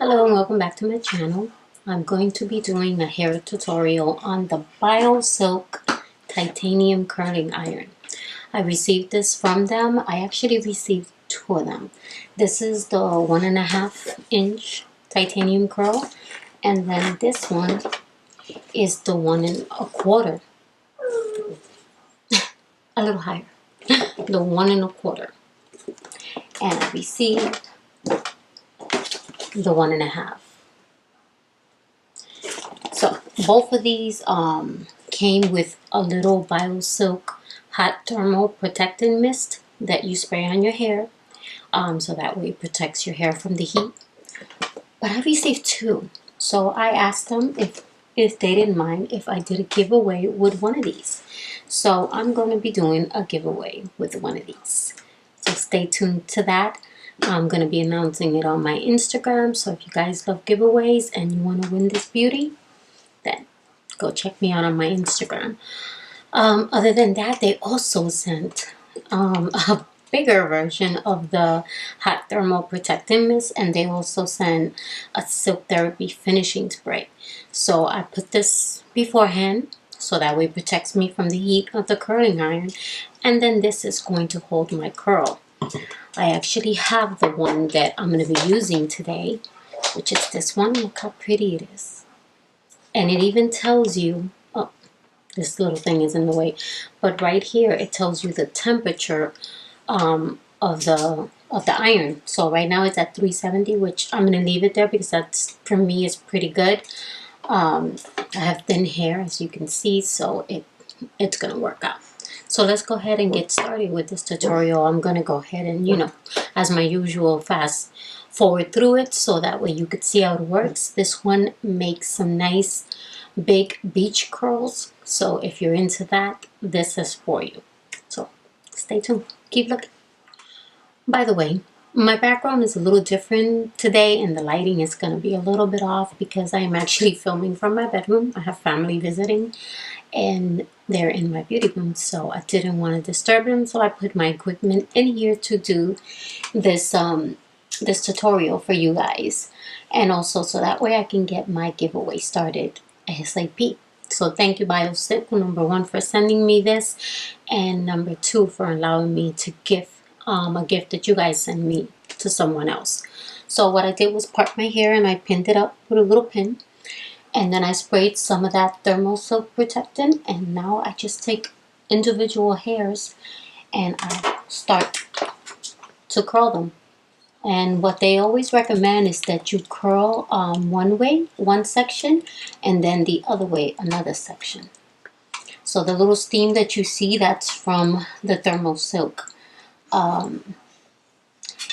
Hello and welcome back to my channel. I'm going to be doing a hair tutorial on the Biosilk titanium curling iron. I received this from them. I actually received two of them. This is the 1.5 inch titanium curl, and then this one is the 1.25. A little higher. The 1.25. And I received the 1.5. So both of these came with a little Biosilk hot thermal protectant mist that you spray on your hair, so that way it protects your hair from the heat. But I received two, so I asked them if they didn't mind if I did a giveaway with one of these. So I'm going to be doing a giveaway with one of these, so stay tuned to that. I'm going to be announcing it on my Instagram, so if you guys love giveaways and you want to win this beauty, then go check me out on my Instagram. Other than that, they also sent a bigger version of the hot thermal protectant mist, and they also sent a silk therapy finishing spray. So I put this beforehand, so that way it protects me from the heat of the curling iron, and then this is going to hold my curl. I actually have the one that I'm going to be using today, which is this one. Look how pretty it is. And it even tells you, oh, this little thing is in the way, but right here it tells you the temperature of the iron. So right now it's at 370, which I'm going to leave it there because that's, for me, is pretty good. I have thin hair, as you can see, so it's going to work out. So let's go ahead and get started with this tutorial. I'm going to go ahead and, you know, as my usual, fast forward through it so that way you could see how it works. This one makes some nice big beach curls. So if you're into that, this is for you. So stay tuned. Keep looking. By the way, my background is a little different today and the lighting is going to be a little bit off because I am actually filming from my bedroom. I have family visiting and they're in my beauty room, so I didn't want to disturb them, so I put my equipment in here to do this this tutorial for you guys, and also so that way I can get my giveaway started ASAP. So thank you, Biosilk, number one, for sending me this, and number two, for allowing me to give a gift that you guys send me to someone else. So what I did was part my hair and I pinned it up with a little pin. And then I sprayed some of that thermal silk protectant, and now I just take individual hairs and I start to curl them. And what they always recommend is that you curl one way, one section, and then the other way, another section. So the little steam that you see, that's from the thermal silk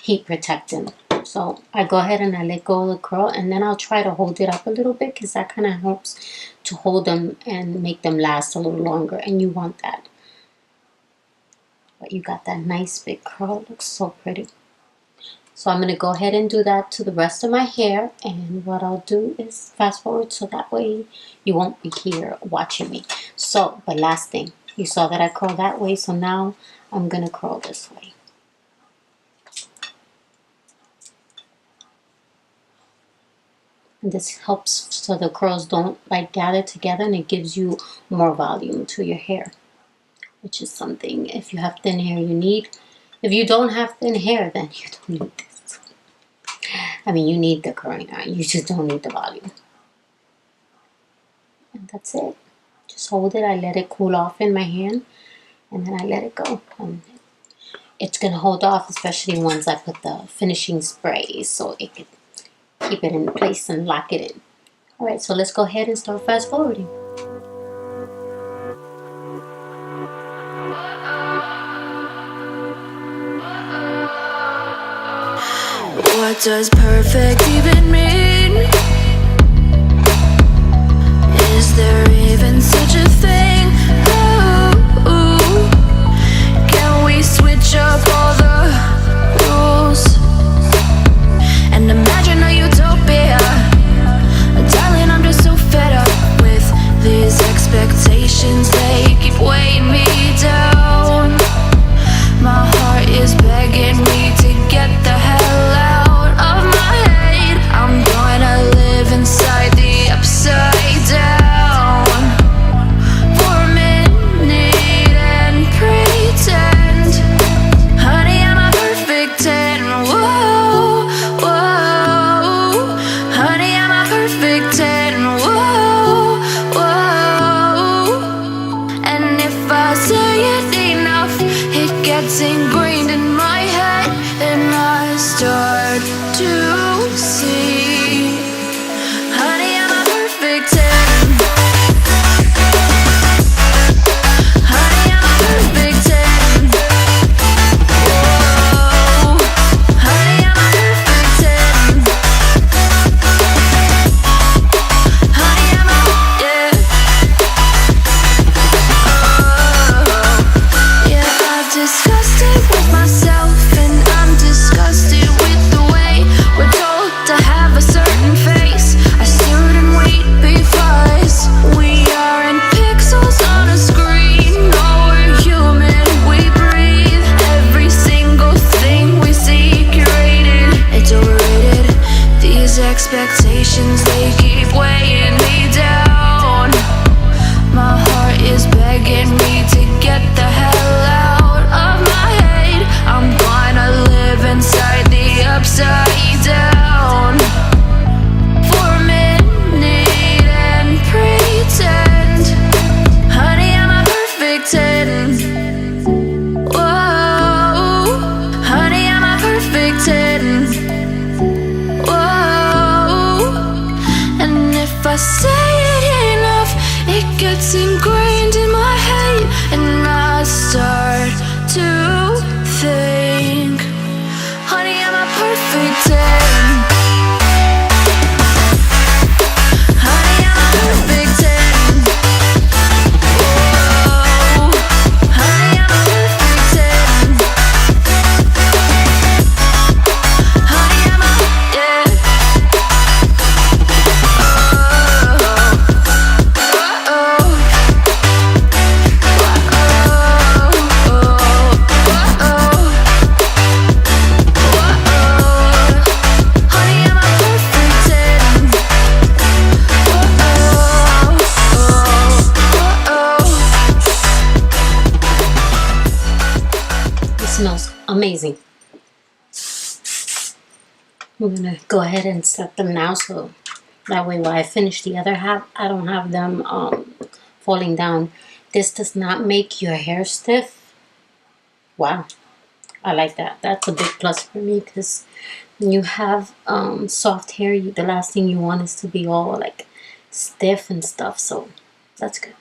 heat protectant. So I go ahead and I let go of the curl, and then I'll try to hold it up a little bit because that kind of helps to hold them and make them last a little longer, and you want that. But you got that nice big curl. It looks so pretty. So I'm going to go ahead and do that to the rest of my hair, and what I'll do is fast forward so that way you won't be here watching me. So, but last thing, you saw that I curled that way, so now I'm going to curl this way. And this helps so the curls don't like gather together, and it gives you more volume to your hair, which is something, if you have thin hair, you need. If you don't have thin hair, then you don't need this. I mean, you need the curling iron, you just don't need the volume. And that's it. Just hold it. I let it cool off in my hand, and then I let it go. And it's going to hold off, especially once I put the finishing spray, so it could keep it in place and lock it in. Alright, so let's go ahead and start fast forwarding. What does perfect even mean? Is there even such a thing? Ooh, can we switch up all the rules and imagine a utopia? Darling, I'm just so fed up with these expectations. They keep weighing me down. My heart is begging me to get the hell out of my head. I'm gonna gets ingrained in my head, and I start to see. Honey, I'm a perfect 10. Honey, I'm a perfect 10. Whoa. Honey, I'm a perfect 10. Honey, I'm a, yeah. Yeah, I've discussed it with myself, and I'm disgusted with the way we're told to have a certain face, a certain weight, because we aren't pixels on a screen. No, we're human, we breathe. Every single thing we see curated, it's overrated. These expectations, they keep weighing me down. My heart is begging me to get the hell out of my head. I'm gonna live inside the upside down for a minute and pretend. Honey, I'm a perfect 10. Whoa. Honey, I'm a perfect 10. Whoa. And if I say it enough, it gets ingrained in my head, and I start to think. Honey, I'm a perfect 10. Honey, I'm a perfect 10. Whoa. Honey, I'm a perfect 10. Honey, I'm a, yeah. It smells amazing. I'm gonna go ahead and set them now, so that way when I finish the other half, I don't have them falling down. This does not make your hair stiff. Wow, I like that. That's a big plus for me, because when you have soft hair, the last thing you want is to be all like stiff and stuff, so that's good.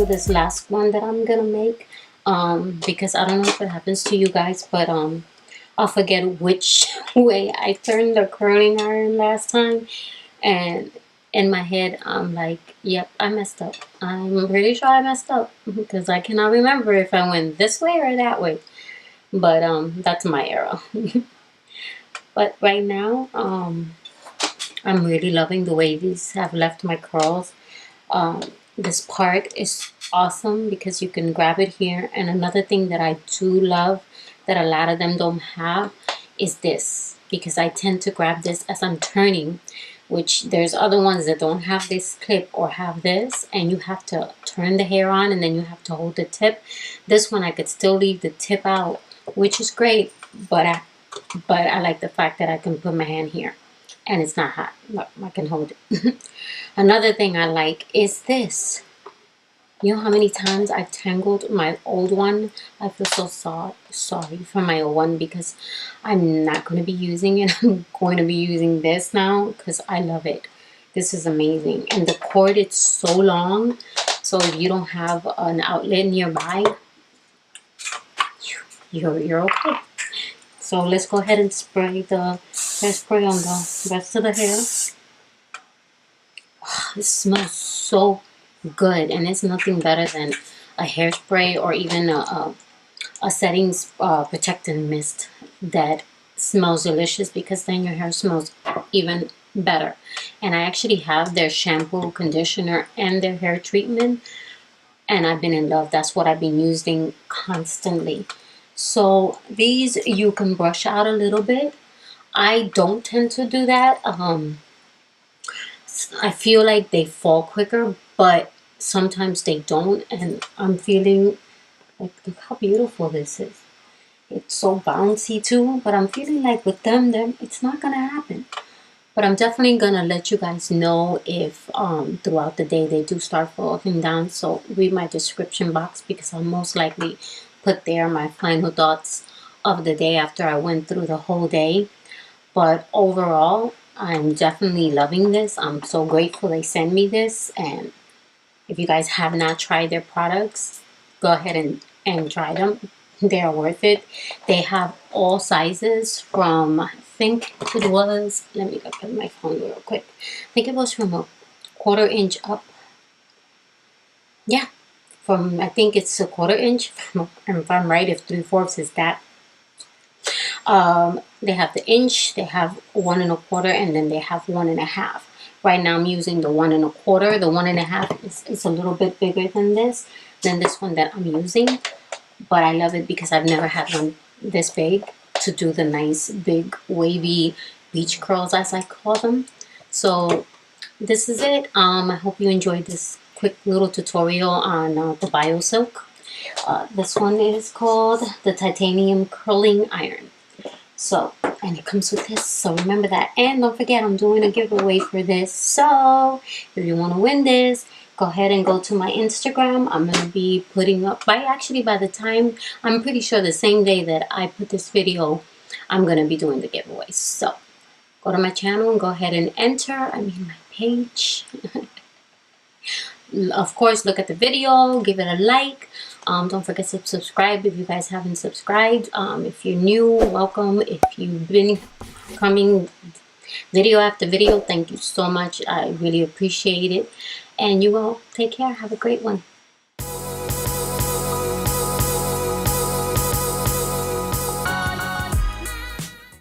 This last one that I'm gonna make, because I don't know if it happens to you guys, but I'll forget which way I turned the curling iron last time, and in my head I'm like, yep, I messed up. I'm pretty sure I messed up, because I cannot remember if I went this way or that way, but that's my error. But right now I'm really loving the way these have left my curls. This part is awesome because you can grab it here. And another thing that I do love that a lot of them don't have is this, because I tend to grab this as I'm turning, which there's other ones that don't have this clip or have this, and you have to turn the hair on and then you have to hold the tip. This one I could still leave the tip out, which is great, but I like the fact that I can put my hand here and it's not hot. Look, I can hold it. Another thing I like is this. You know how many times I've tangled my old one? I feel so sorry for my old one because I'm not going to be using it. I'm going to be using this now because I love it. This is amazing. And the cord, it's so long. So if you don't have an outlet nearby, you're okay. So let's go ahead and spray the hairspray on the rest of the hair. It smells so good, and it's nothing better than a hairspray or even a setting protectant mist that smells delicious, because then your hair smells even better. And I actually have their shampoo, conditioner, and their hair treatment, and I've been in love. That's what I've been using constantly. So these you can brush out a little bit. I don't tend to do that. I feel like they fall quicker, but sometimes they don't, and I'm feeling like, look how beautiful this is. It's so bouncy too, but I'm feeling like with them it's not gonna happen. But I'm definitely gonna let you guys know if throughout the day they do start falling down. So read my description box, because I'll most likely put there my final thoughts of the day after I went through the whole day. But overall, I'm definitely loving this. I'm so grateful they sent me this. And if you guys have not tried their products, go ahead and try them. They're worth it. They have all sizes from, I think it was, let me look at my phone real quick. I think it was from a 1/4 inch up. Yeah, from, I think it's a 1/4 inch. If I'm right, if 3/4 is that. They have the inch, they have 1 1/4, and then they have 1 1/2. Right now I'm using the 1 1/4. The 1 1/2 is a little bit bigger than this one that I'm using. But I love it because I've never had one this big to do the nice big wavy beach curls, as I call them. So this is it. I hope you enjoyed this quick little tutorial on the Biosilk. This one is called the Titanium Curling Iron. So, and it comes with this, so remember that. And don't forget, I'm doing a giveaway for this. So if you want to win this, go ahead and go to my Instagram. I'm going to be putting up, by the time, I'm pretty sure the same day that I put this video, I'm going to be doing the giveaway. So go to my channel and go ahead and enter, my page. Of course, look at the video, give it a like. Don't forget to subscribe if you guys haven't subscribed. If you're new, welcome. If you've been coming video after video, thank you so much. I really appreciate it. And you all take care. Have a great one.